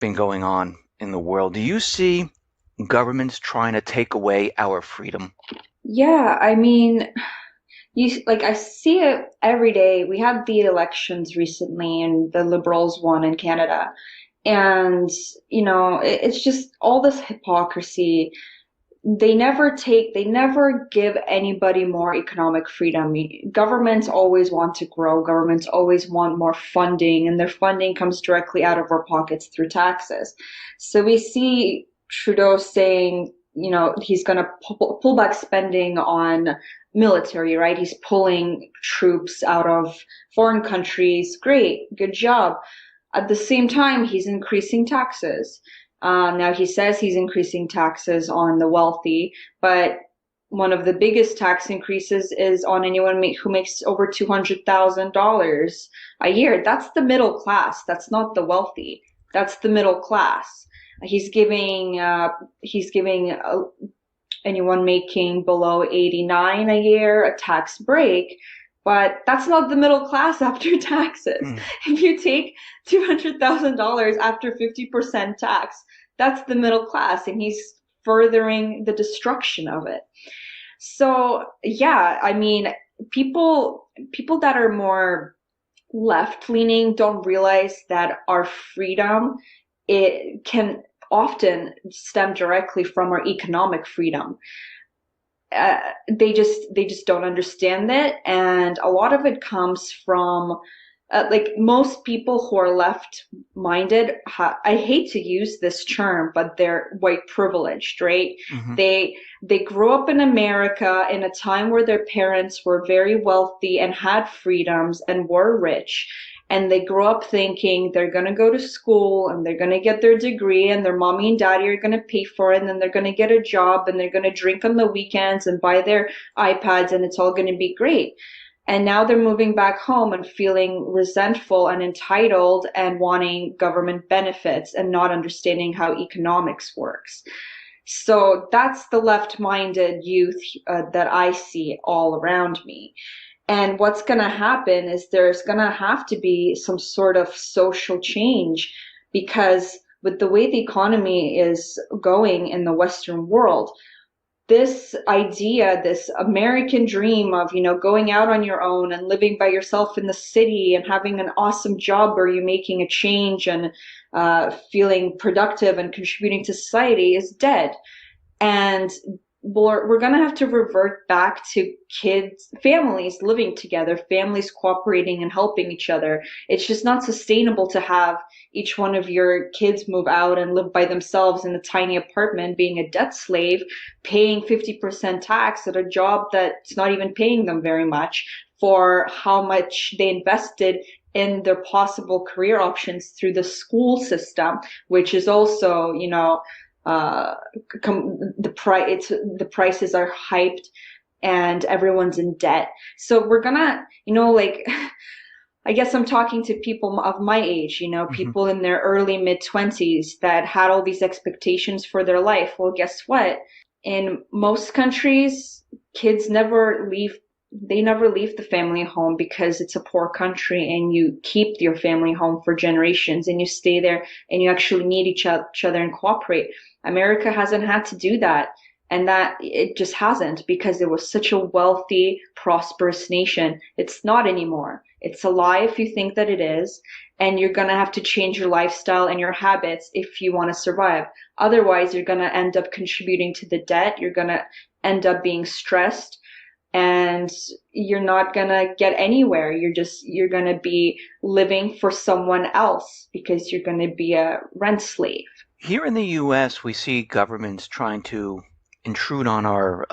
been going on in the world. Do you see governments trying to take away our freedom? Yeah, I mean, I see it every day. We had the elections recently and the Liberals won in Canada. And, it's just all this hypocrisy. They never give anybody more economic freedom. Governments always want to grow. Governments always want more funding, and their funding comes directly out of our pockets through taxes. So we see Trudeau saying, he's going to pull back spending on military, right? He's pulling troops out of foreign countries. Great, good job. At the same time, he's increasing taxes. Now he says he's increasing taxes on the wealthy, but one of the biggest tax increases is on anyone who makes over $200,000 a year. That's the middle class. That's not the wealthy. That's the middle class. He's giving anyone making below 89 a year a tax break, but that's not the middle class after taxes. Mm. If you take $200,000 after 50% tax, that's the middle class, and he's furthering the destruction of it. So, yeah, I mean, people that are more left leaning don't realize that our freedom, it can often stem directly from our economic freedom. They just don't understand it, and a lot of it comes from like most people who are left minded. I hate to use this term, but they're white privileged, right? Hmm. They grew up in America in a time where their parents were very wealthy and had freedoms and were rich, and they grow up thinking they're going to go to school and they're going to get their degree and their mommy and daddy are going to pay for it, and then they're going to get a job and they're going to drink on the weekends and buy their iPads, and it's all going to be great. And now they're moving back home and feeling resentful and entitled and wanting government benefits and not understanding how economics works. So that's the left-minded youth that I see all around me. And what's going to happen is there's going to have to be some sort of social change, because with the way the economy is going in the Western world, this idea, this American dream of, going out on your own and living by yourself in the city and having an awesome job where you're making a change and feeling productive and contributing to society is dead. And we're going to have to revert back to families living together, families cooperating and helping each other. It's just not sustainable to have each one of your kids move out and live by themselves in a tiny apartment, being a debt slave, paying 50% tax at a job that's not even paying them very much for how much they invested in their possible career options through the school system, which is also, uh, the prices are hyped and everyone's in debt. So we're gonna, I guess I'm talking to people of my age, Hmm. people in their early mid 20s that had all these expectations for their life. Well, guess what? In most countries, kids never leave they never leave the family home because it's a poor country, and you keep your family home for generations and you stay there and you actually need each other and cooperate. America hasn't had to do that, and that it just hasn't, because it was such a wealthy, prosperous nation. It's not anymore. It's a lie if you think that it is, and you're going to have to change your lifestyle and your habits if you want to survive. Otherwise, you're going to end up contributing to the debt. You're going to end up being stressed, and you're not gonna get anywhere. You're gonna be living for someone else because you're gonna be a rent slave. Here in the U.S., we see governments trying to intrude on our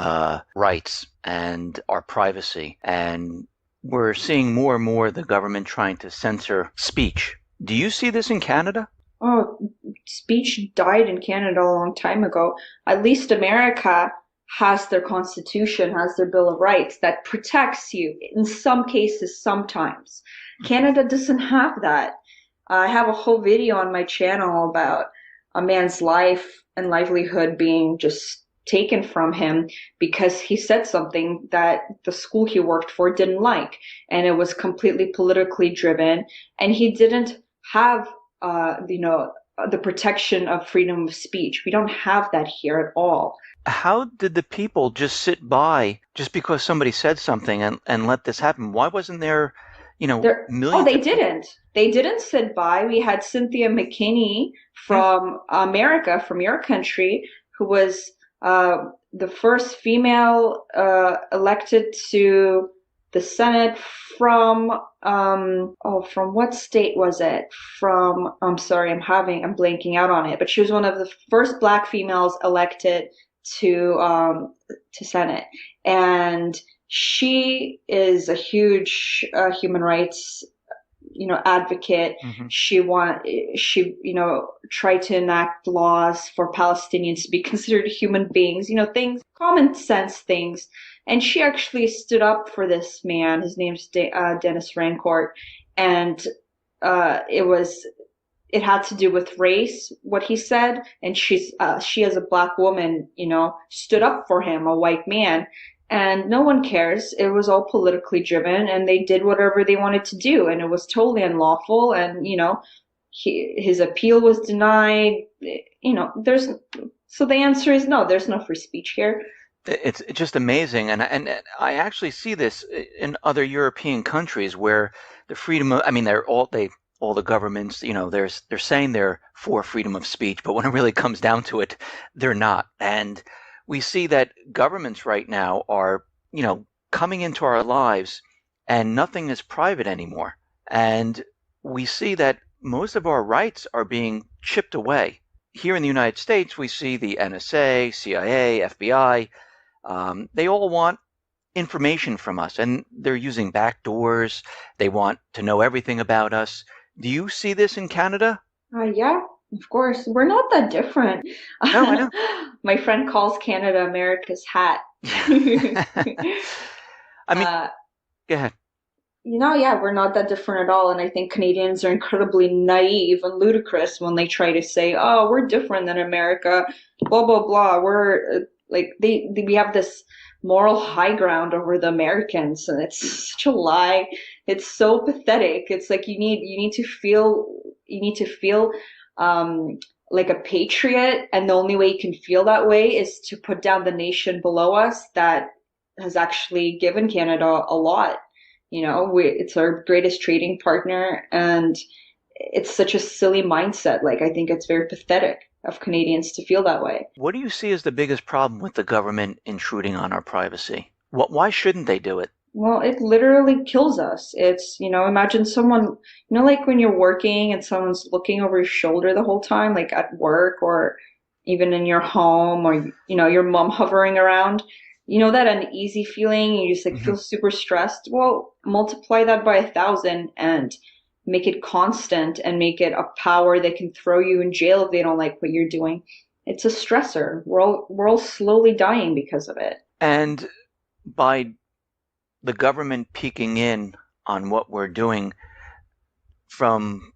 rights and our privacy, and we're seeing more and more the government trying to censor speech. Do you see this in Canada? Oh, speech died in Canada a long time ago. At least America has their constitution, has their Bill of Rights that protects you in some cases sometimes. Canada doesn't have that. I have a whole video on my channel about a man's life and livelihood being just taken from him because he said something that the school he worked for didn't like, and it was completely politically driven, and he didn't have the protection of freedom of speech. We don't have that here at all. How did the people just sit by just because somebody said something and let this happen? Why wasn't there, Oh, millions they of people? didn't. They didn't sit by. We had Cynthia McKinney Hmm? from America, from your country, who was the first female elected to the Senate from from what state was it? From I'm sorry, I'm blanking out on it, but she was one of the first black females elected to Senate, and she is a huge human rights advocate. Hmm. She tried to enact laws for Palestinians to be considered human beings, things, common sense things. And she actually stood up for this man. His name's Dennis Rancourt, and it had to do with race, what he said, and she as a black woman, stood up for him, a white man, and no one cares. It was all politically driven, and they did whatever they wanted to do, and it was totally unlawful. And his appeal was denied. There's so the answer is no. There's no free speech here. It's just amazing, and I actually see this in other European countries where the freedom of, I mean, all the governments, they're saying they're for freedom of speech, but when it really comes down to it, they're not. And we see that governments right now are, coming into our lives, and nothing is private anymore. And we see that most of our rights are being chipped away. Here in the United States, we see the NSA, CIA, FBI. They all want information from us, and they're using backdoors. They want to know everything about us. Do you see this in Canada? Yeah, of course. We're not that different. No, I know. My friend calls Canada America's hat. I mean, uh, go ahead. yeah, we're not that different at all. And I think Canadians are incredibly naive and ludicrous when they try to say, "Oh, we're different than America," blah blah blah. We're like we have this moral high ground over the Americans, and it's such a lie. It's so pathetic. It's like you need to feel um, like a patriot, and the only way you can feel that way is to put down the nation below us that has actually given Canada a lot. It's our greatest trading partner, and it's such a silly mindset. Like, I think it's very pathetic of Canadians to feel that way. What do you see as the biggest problem with the government intruding on our privacy? Why shouldn't they do it? Well, it literally kills us. Imagine someone, like when you're working and someone's looking over your shoulder the whole time, like at work or even in your home, or, your mom hovering around. That uneasy feeling, you just like Hmm. feel super stressed. Well, multiply that by 1,000 and make it constant and make it a power that can throw you in jail if they don't like what you're doing. It's a stressor. We're all slowly dying because of it. And by the government peeking in on what we're doing from,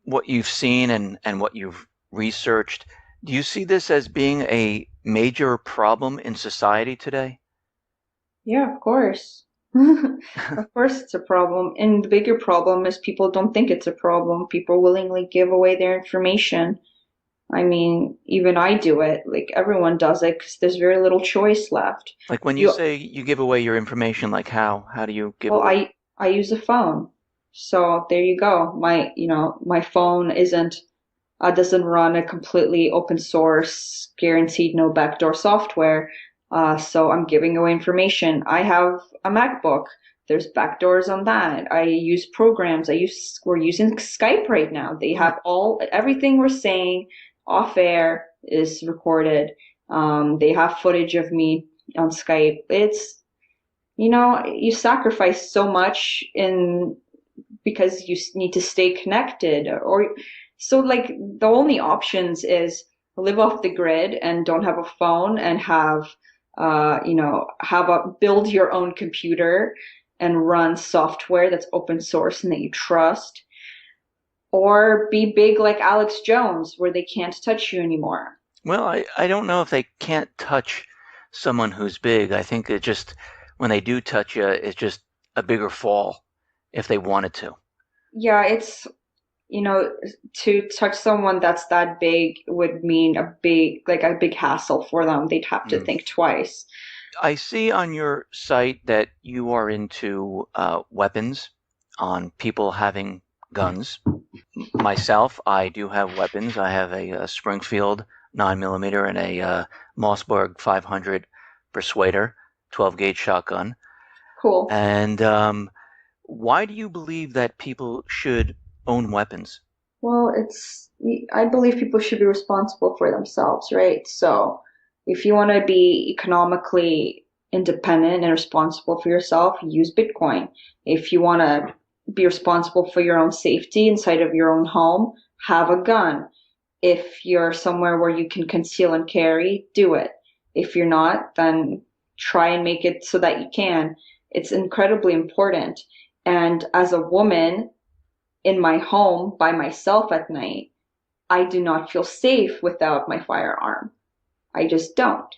what you've seen and what you've researched, do you see this as being a major problem in society today? Yeah, of course. Of course it's a problem. And the bigger problem is people don't think it's a problem. People willingly give away their information. I mean, even I do it. Like, everyone does it because there's very little choice left. Like when you You, say you give away your information, like how do you give well, away? I use a phone. So there you go. My phone doesn't run a completely open source, guaranteed no backdoor software. So I'm giving away information. I have a MacBook. There's backdoors on that. I use programs. We're using Skype right now. They Hmm. have everything we're saying off air is recorded. They have footage of me on Skype. You sacrifice so much because you need to stay connected, or so, like, the only options is live off the grid and don't have a phone, and build your own computer and run software that's open source and that you trust, or be big like Alex Jones where they can't touch you anymore. Well, I don't know if they can't touch someone who's big. I think it just, when they do touch you, it's just a bigger fall if they wanted to. Yeah, you know, to touch someone that's that big would mean a big hassle for them. They'd have to Mm. think twice. I see on your site that you are into weapons, on people having guns. Myself, I do have weapons. I have a Springfield 9mm and a Mossberg 500 Persuader 12 gauge shotgun. Cool. And why do you believe that people should own weapons? Well, I believe people should be responsible for themselves, right? So if you want to be economically independent and responsible for yourself, use Bitcoin. If you want to be responsible for your own safety inside of your own home, have a gun. If you're somewhere where you can conceal and carry, do it. If you're not, then try and make it so that you can. It's incredibly important. And as a woman, in my home by myself at night, I do not feel safe without my firearm. I just don't.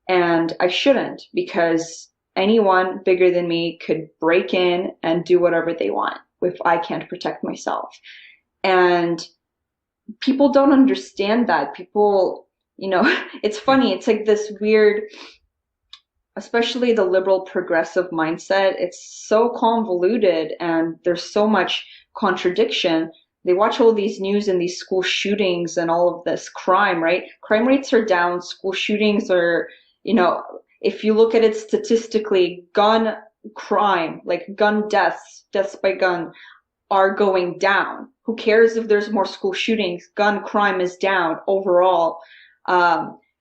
And I shouldn't, because anyone bigger than me could break in and do whatever they want if I can't protect myself. And people don't understand that. People, it's funny. It's like this weird, especially the liberal progressive mindset. It's so convoluted and there's so much contradiction. They watch all these news and these school shootings and all of this crime, right? Crime rates are down. School shootings are, if you look at it statistically, gun crime, like gun deaths by gun, are going down. Who cares if there's more school shootings? Gun crime is down overall.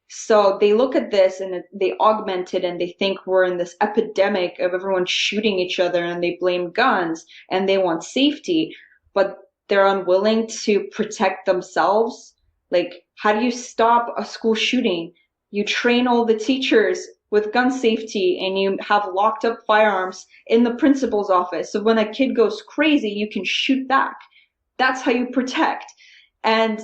So they look at this and they augment it and they think we're in this epidemic of everyone shooting each other and they blame guns and they want safety, but they're unwilling to protect themselves. Like, how do you stop a school shooting? You train all the teachers with gun safety and you have locked up firearms in the principal's office. So when a kid goes crazy, you can shoot back. That's how you protect. And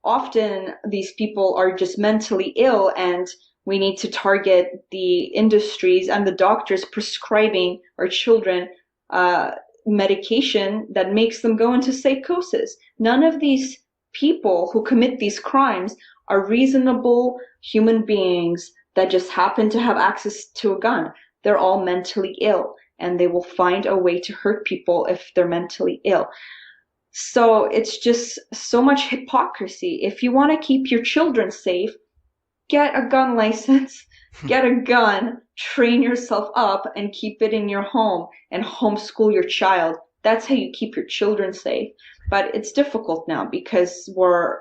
often these people are just mentally ill, and we need to target the industries and the doctors prescribing our children medication that makes them go into psychosis. None of these people who commit these crimes are reasonable human beings that just happen to have access to a gun. They're all mentally ill, and they will find a way to hurt people if they're mentally ill. So it's just so much hypocrisy. If you want to keep your children safe, get a gun license, get a gun, train yourself up, and keep it in your home and homeschool your child. That's how you keep your children safe. But it's difficult now because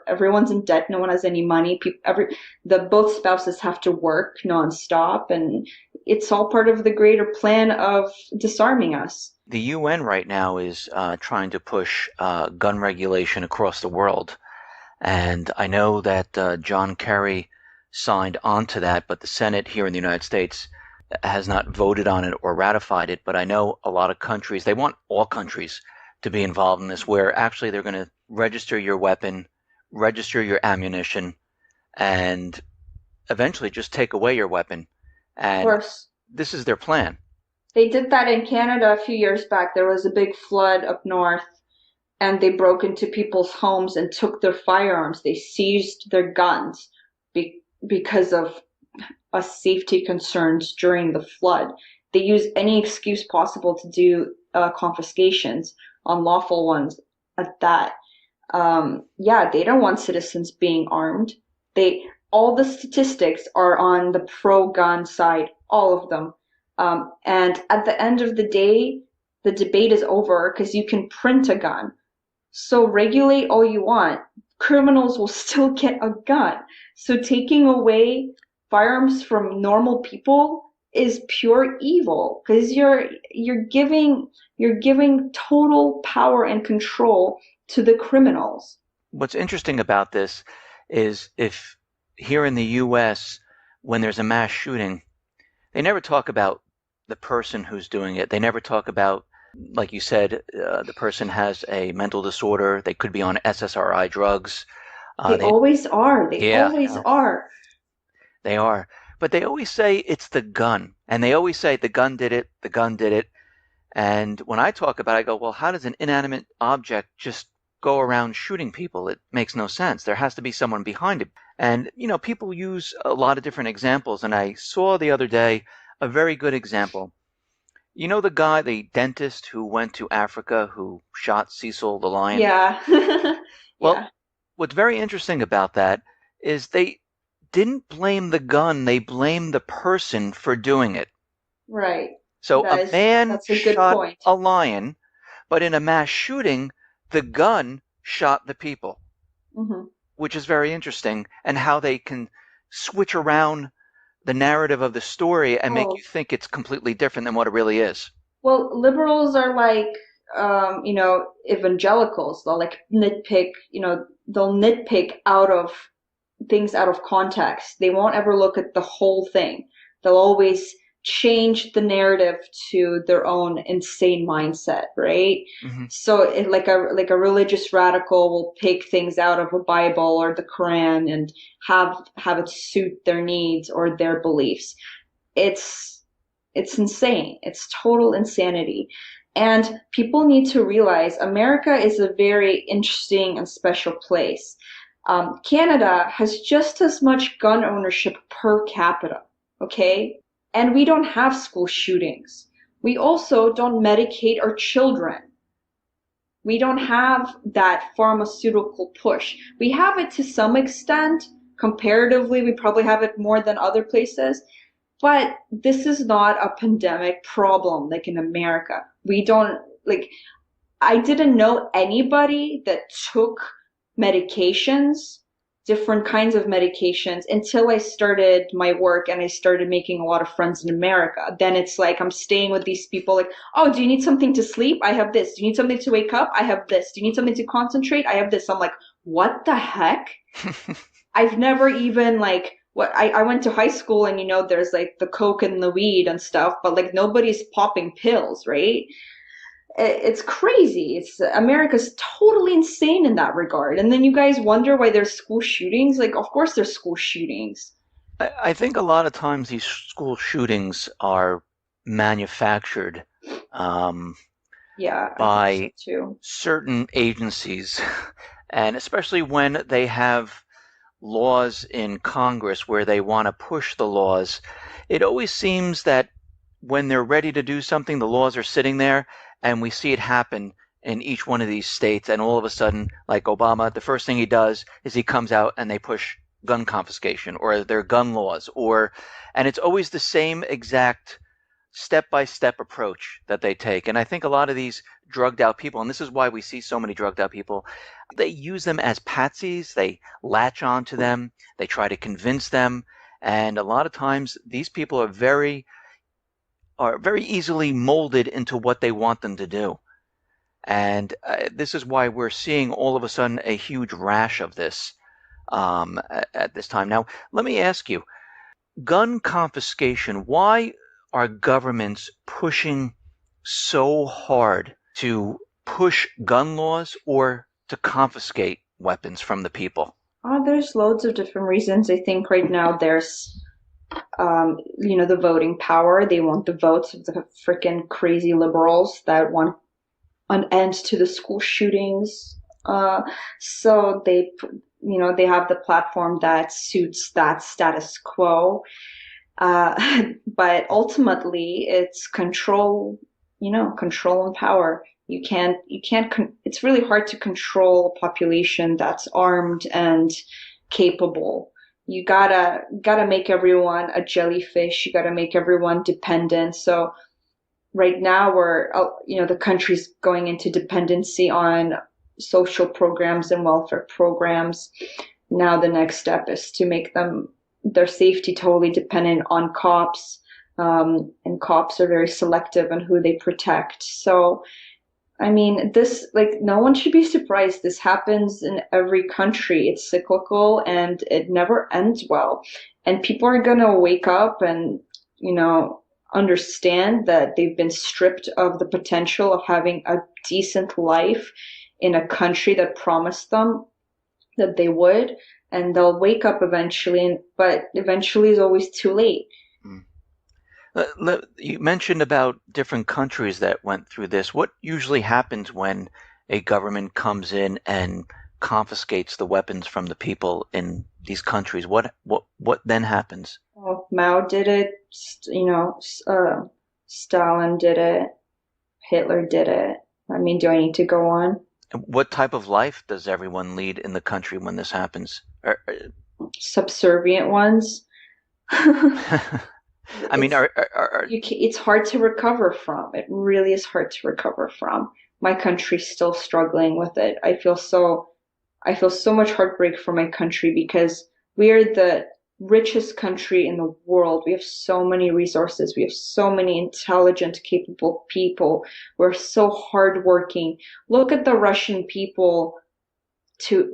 everyone's in debt. No one has any money. Both spouses have to work nonstop, and it's all part of the greater plan of disarming us. The UN right now is trying to push gun regulation across the world. And I know that John Kerry signed onto that, but the Senate here in the United States has not voted on it or ratified it. But I know a lot of countries, they want all countries to be involved in this, where actually they're going to register your weapon, register your ammunition, and eventually just take away your weapon. And of course, this is their plan. They did that in Canada a few years back. There was a big flood up north, and they broke into people's homes and took their firearms. They seized their guns because of safety concerns during the flood. They used any excuse possible to do confiscations, unlawful ones at that. They don't want citizens being armed. All the statistics are on the pro-gun side, all of them. And at the end of the day, the debate is over because you can print a gun. So regulate all you want. Criminals will still get a gun. So taking away firearms from normal people is pure evil because you're giving total power and control to the criminals. What's interesting about this is if here in the U.S., when there's a mass shooting, they never talk about the person who's doing it. They never talk about, like you said, the person has a mental disorder. They could be on SSRI drugs. They always are. They always are. They are. But they always say it's the gun. And they always say the gun did it, the gun did it. And when I talk about it, I go, well, how does an inanimate object just go around shooting people. It makes no sense. There has to be someone behind it. And, people use a lot of different examples. And I saw the other day a very good example. You know the guy, the dentist who went to Africa who shot Cecil the lion? Yeah. Well, Yeah. what's very interesting about that is they didn't blame the gun, they blamed the person for doing it. Right. So a man That's a good shot point. a lion, but in a mass shooting, the gun shot the people, Hmm. which is very interesting, and how they can switch around the narrative of the story and make Oh, you think it's completely different than what it really is. well, liberals are like, evangelicals. They'll like nitpick, they'll nitpick out of things out of context. They won't ever look at the whole thing. They'll always change the narrative to their own insane mindset, right? Hmm. So like a religious radical will pick things out of a Bible or the Quran and have it suit their needs or their beliefs. It's it's insane. It's total insanity. And people need to realize America is a very interesting and special place. Canada has just as much gun ownership per capita, okay? And we don't have school shootings. We also don't medicate our children. We don't have that pharmaceutical push. We have it to some extent. Comparatively, we probably have it more than other places. But this is not a pandemic problem like in America. We don't, like, I didn't know anybody that took medications, different kinds of medications, until I started my work and I started making a lot of friends in America. Then it's like I'm staying with these people, like, oh, do you need something to sleep? I have this. Do you need something to wake up? I have this. Do you need something to concentrate? I have this. I'm like, what the heck? I've never even like what I went to high school and there's like the coke and the weed and stuff, but like nobody's popping pills, right? It's crazy. It's America's totally insane in that regard. And then you guys wonder why there's school shootings. Like, of course there's school shootings. I think a lot of times these school shootings are manufactured um, Yeah, I think so by too. certain agencies, and especially when they have laws in Congress where they want to push the laws, it always seems that when they're ready to do something, the laws are sitting there, and we see it happen in each one of these states. And all of a sudden, like Obama, the first thing he does is he comes out and they push gun confiscation or their gun laws, and it's always the same exact step by step approach that they take. And I think a lot of these drugged out people, and this is why we see so many drugged out people, they use them as patsies, they latch on to them, they try to convince them. And a lot of times these people are very easily molded into what they want them to do. And this is why we're seeing all of a sudden a huge rash of this at this time. Now, let me ask you, gun confiscation, why are governments pushing so hard to push gun laws or to confiscate weapons from the people? There's loads of different reasons. I think right now there's the voting power. They want the votes of the freaking crazy liberals that want an end to the school shootings. So they have the platform that suits that status quo. But ultimately, it's control, control and power. It's really hard to control a population that's armed and capable. You gotta make everyone a jellyfish. You gotta make everyone dependent. So right now the country's going into dependency on social programs and welfare programs. Now the next step is to make their safety totally dependent on cops. And cops are very selective on who they protect. So, I mean, this, like, no one should be surprised. This happens in every country. It's cyclical and it never ends well. And people are going to wake up and, understand that they've been stripped of the potential of having a decent life in a country that promised them that they would, and they'll wake up eventually, but eventually is always too late. Mm. You mentioned about different countries that went through this. What usually happens when a government comes in and confiscates the weapons from the people in these countries, what then happens? Well, Mao did it, Stalin did it, Hitler did it. I mean, do I need to go on? What type of life does everyone lead in the country when this happens? Subservient ones. I mean, It's it's hard to recover from. It really is hard to recover from. My country's still struggling with it. I feel so much heartbreak for my country because we are the richest country in the world. We have so many resources. We have so many intelligent, capable people. We're so hardworking. Look at the Russian people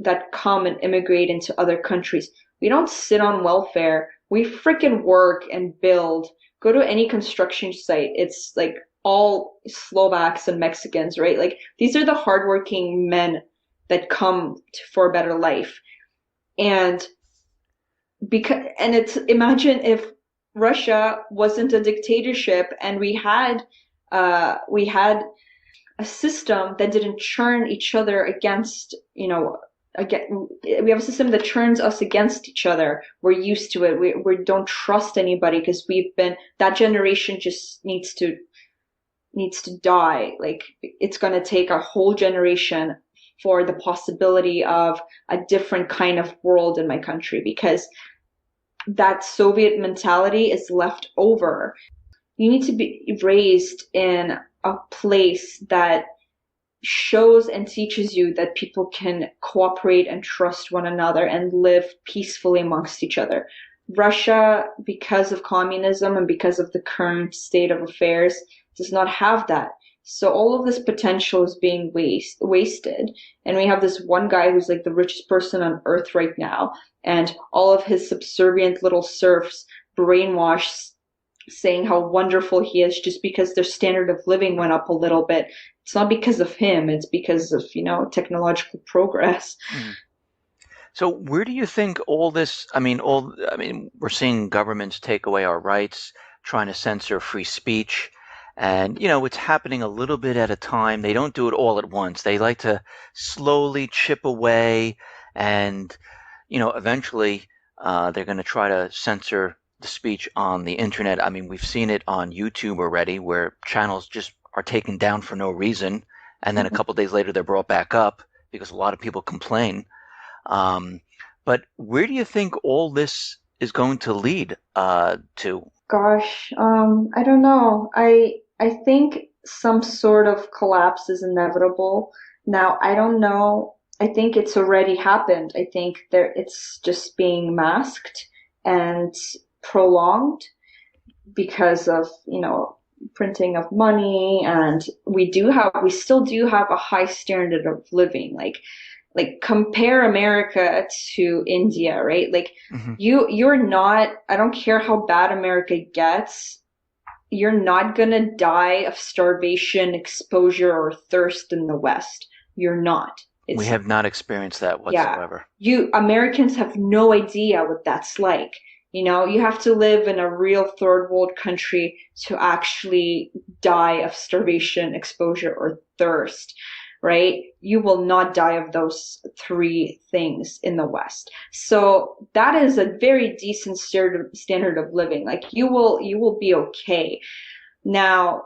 that come and immigrate into other countries. We don't sit on welfare. We freaking work and build. Go to any construction site. It's like all Slovaks and Mexicans, right? Like these are the hardworking men that come for a better life. And it's imagine if Russia wasn't a dictatorship and we had a system that didn't churn each other against, again, we have a system that churns us against each other. We're used to it. We don't trust anybody because that generation just needs to die. Like it's going to take a whole generation for the possibility of a different kind of world in my country because that Soviet mentality is left over. You need to be raised in a place that shows and teaches you that people can cooperate and trust one another and live peacefully amongst each other. Russia, because of communism and because of the current state of affairs, does not have that. So all of this potential is being wasted. And we have this one guy who's like the richest person on earth right now. And all of his subservient little serfs brainwashed saying how wonderful he is just because their standard of living went up a little bit. It's not because of him. It's because of, technological progress. Mm. So where do you think all this, we're seeing governments take away our rights, trying to censor free speech. And, it's happening a little bit at a time. They don't do it all at once. They like to slowly chip away and, eventually they're going to try to censor the speech on the internet. I mean, we've seen it on YouTube already where channels just are taken down for no reason. And then a couple of days later, they're brought back up because a lot of people complain. But where do you think all this is going to lead to? Gosh, I don't know. I think some sort of collapse is inevitable. Now, I don't know. I think it's already happened. I think it's just being masked and prolonged because of, printing of money, and we still do have a high standard of living. Like compare America to India, right? Like Mm-hmm. you're not, I don't care how bad America gets, you're not gonna die of starvation, exposure, or thirst in the West. You're not. We It's have not experienced that Yeah. whatsoever. You Americans have no idea what that's like. You have to live in a real third world country to actually die of starvation, exposure, or thirst, right? You will not die of those three things in the West. So that is a very decent standard of living. Like you will be okay. Now,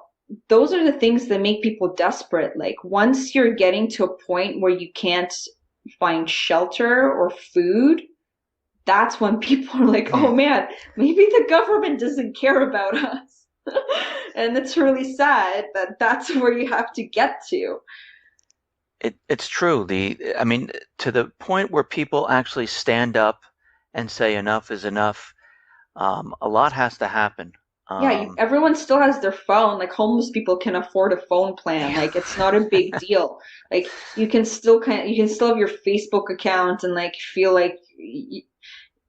those are the things that make people desperate. Like once you're getting to a point where you can't find shelter or food, that's when people are like, oh man, maybe the government doesn't care about us. And it's really sad that that's where you have to get to. It's true. To the point where people actually stand up and say enough is enough, a lot has to happen. Yeah, everyone still has their phone. Like homeless people can afford a phone plan. Like it's not a big deal. Like you can still have your Facebook account and like feel like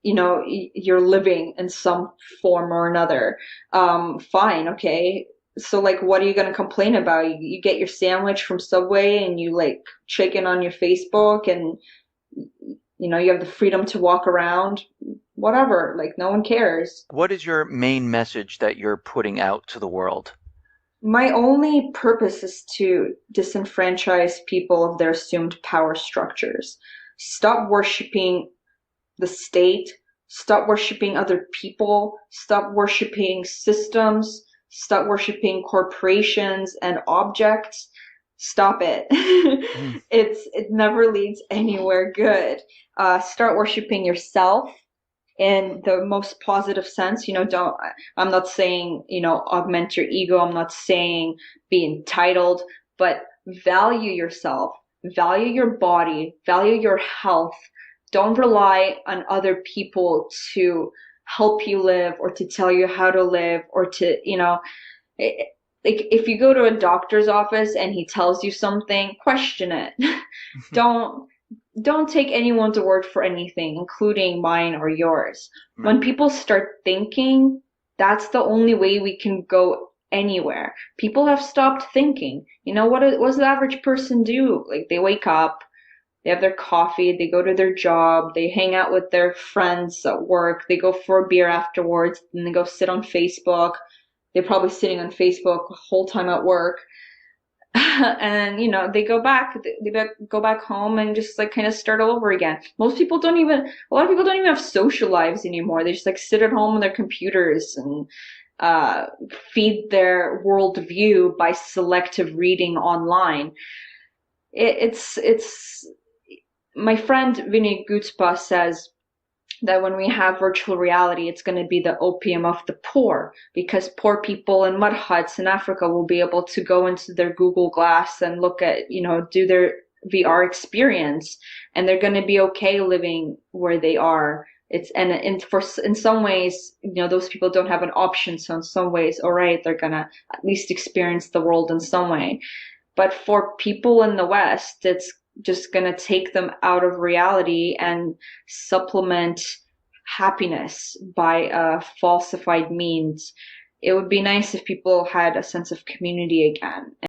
you're living in some form or another. Fine, okay. So like, what are you going to complain about? You get your sandwich from Subway and you like chicken on your Facebook and you have the freedom to walk around, whatever. Like no one cares. What is your main message that you're putting out to the world? My only purpose is to disenfranchise people of their assumed power structures. Stop worshiping the state, stop worshiping other people, stop worshiping systems, stop worshiping corporations and objects. Stop it. Mm. It never leads anywhere good. Start worshiping yourself in the most positive sense. Don't, I'm not saying, augment your ego. I'm not saying be entitled, but value yourself, value your body, value your health. Don't rely on other people to help you live or to tell you how to live or to, like if you go to a doctor's office and he tells you something, question it. don't don't take anyone's word for anything, including mine or yours. Right. When people start thinking, that's the only way we can go anywhere. People have stopped thinking. What does the average person do? Like they wake up, they have their coffee, they go to their job, they hang out with their friends at work, they go for a beer afterwards, and they go sit on Facebook. They're probably sitting on Facebook the whole time at work. And they go back home and just like kind of start all over again. A lot of people don't even have social lives anymore. They just like sit at home on their computers and uh feed their worldview by selective reading online. It's My friend Vinny Gutspa says that when we have virtual reality, it's going to be the opium of the poor, because poor people in mud huts in Africa will be able to go into their Google Glass and look at, do their VR experience, and they're going to be okay living where they are. In some ways, those people don't have an option. So in some ways, all right, they're going to at least experience the world in some way. But for people in the West, it's just going to take them out of reality and supplement happiness by falsified means. It would be nice if people had a sense of community again.